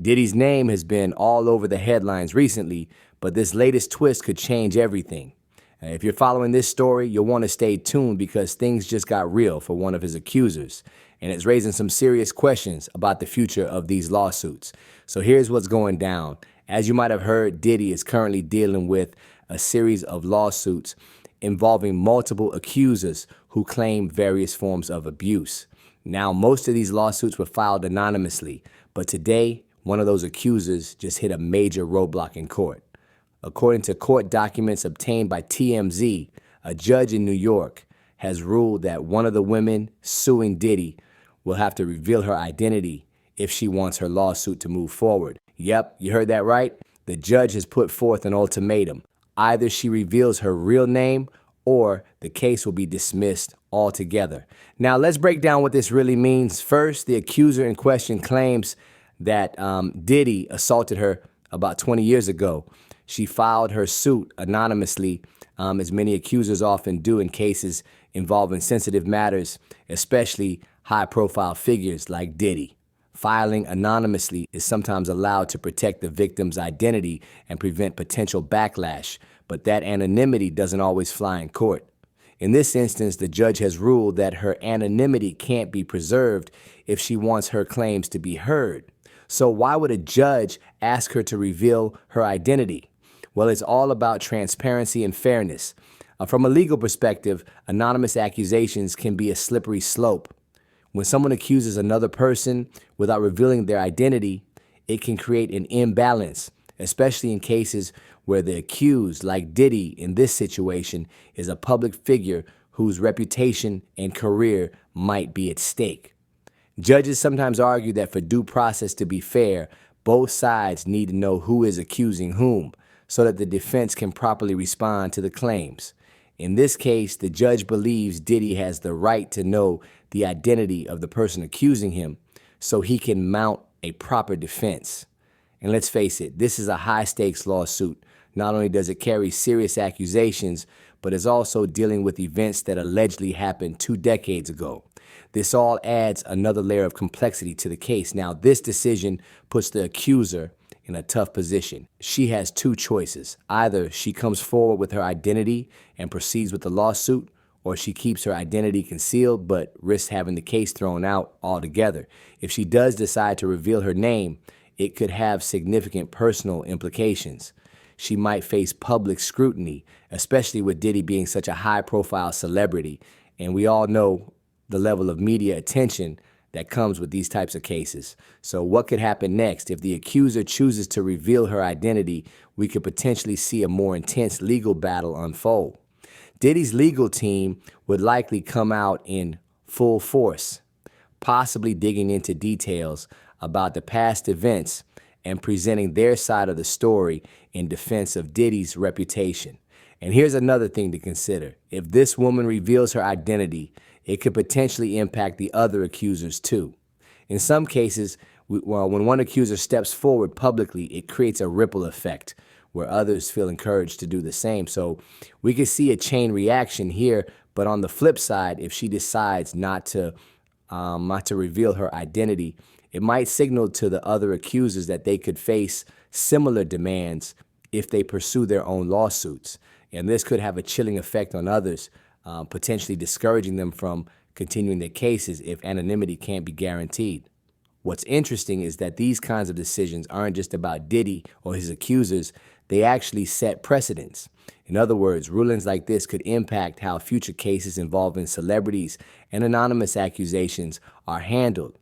Diddy's name has been all over the headlines recently, but this latest twist could change everything. If you're following this story, you'll want to stay tuned because things just got real for one of his accusers, and it's raising some serious questions about the future of these lawsuits. So here's what's going down. As you might have heard, Diddy is currently dealing with a series of lawsuits involving multiple accusers who claim various forms of abuse. Now, most of these lawsuits were filed anonymously, but today, one of those accusers just hit a major roadblock in court. According to court documents obtained by TMZ, a judge in New York has ruled that one of the women suing Diddy will have to reveal her identity if she wants her lawsuit to move forward. Yep, you heard that right. The judge has put forth an ultimatum. Either she reveals her real name or the case will be dismissed altogether. Now, let's break down what this really means. First, the accuser in question claims that Diddy assaulted her about 20 years ago. She filed her suit anonymously, as many accusers often do in cases involving sensitive matters, especially high-profile figures like Diddy. Filing anonymously is sometimes allowed to protect the victim's identity and prevent potential backlash, but that anonymity doesn't always fly in court. In this instance, the judge has ruled that her anonymity can't be preserved if she wants her claims to be heard. So why would a judge ask her to reveal her identity? Well, it's all about transparency and fairness. From a legal perspective, anonymous accusations can be a slippery slope. When someone accuses another person without revealing their identity, it can create an imbalance, especially in cases where the accused, like Diddy in this situation, is a public figure whose reputation and career might be at stake. Judges sometimes argue that for due process to be fair, both sides need to know who is accusing whom, so that the defense can properly respond to the claims. In this case, the judge believes Diddy has the right to know the identity of the person accusing him so he can mount a proper defense. And let's face it, this is a high-stakes lawsuit. Not only does it carry serious accusations, but is also dealing with events that allegedly happened 2 decades ago. This all adds another layer of complexity to the case. Now, this decision puts the accuser in a tough position. She has 2 choices. Either she comes forward with her identity and proceeds with the lawsuit, or she keeps her identity concealed but risks having the case thrown out altogether. If she does decide to reveal her name, it could have significant personal implications. She might face public scrutiny, especially with Diddy being such a high-profile celebrity, and we all know the level of media attention that comes with these types of cases. So what could happen next? If the accuser chooses to reveal her identity, we could potentially see a more intense legal battle unfold. Diddy's legal team would likely come out in full force, possibly digging into details about the past events and presenting their side of the story in defense of Diddy's reputation. And here's another thing to consider. If this woman reveals her identity, it could potentially impact the other accusers too. In some cases, when one accuser steps forward publicly, it creates a ripple effect where others feel encouraged to do the same. So we could see a chain reaction here, but on the flip side, if she decides not to reveal her identity, it might signal to the other accusers that they could face similar demands if they pursue their own lawsuits. And this could have a chilling effect on others, potentially discouraging them from continuing their cases if anonymity can't be guaranteed. What's interesting is that these kinds of decisions aren't just about Diddy or his accusers, they actually set precedents. In other words, rulings like this could impact how future cases involving celebrities and anonymous accusations are handled.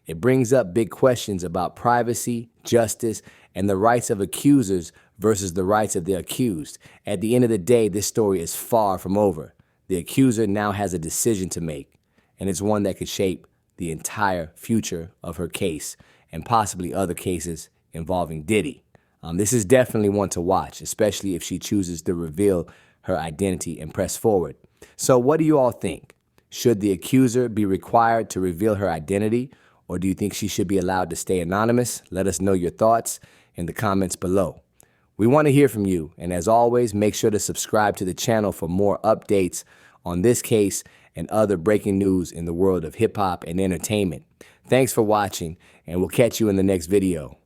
It brings up big questions about privacy, justice, and the rights of accusers versus the rights of the accused. At the end of the day, this story is far from over. The accuser now has a decision to make, and it's one that could shape the entire future of her case and possibly other cases involving Diddy. This is definitely one to watch, especially if she chooses to reveal her identity and press forward. So what do you all think? Should the accuser be required to reveal her identity, or do you think she should be allowed to stay anonymous? Let us know your thoughts in the comments below. We want to hear from you, and as always, make sure to subscribe to the channel for more updates on this case and other breaking news in the world of hip-hop and entertainment. Thanks for watching, and we'll catch you in the next video.